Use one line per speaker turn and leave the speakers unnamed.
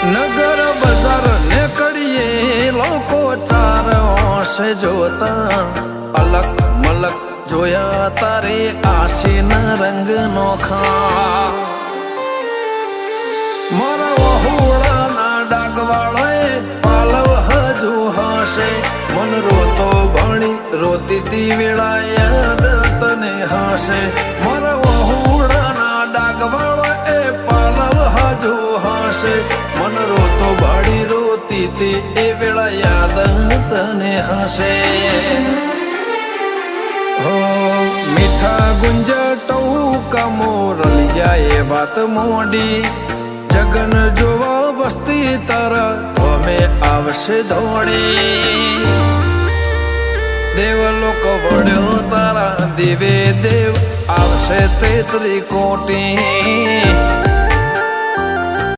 નગર બજાર ને કડીએ લોકો ચાર ઓશે જોતા અલક મલક જોયા તારે આશીના રંગ નોખા મારા વહુડાના ડાગવાળાએ પાલવ હજુ હશે મન રોતો ભણી રોતી તી વેળા યાદ તને હશે મારા વહુડાના ડાગવાળાએ પાલવ હજુ હશે મન રોતો ભાડી રોતી તી એ વેળા યાદ તને હશે મીઠા ગુંજા ટૌકા મોરલિયા એ વાત મોડી જગન જોવા વસ્તી તારા અમે આવશે દોડી દેવલોક વળ્યો તારા દેવે દેવ આવશે તેત્રી કોટી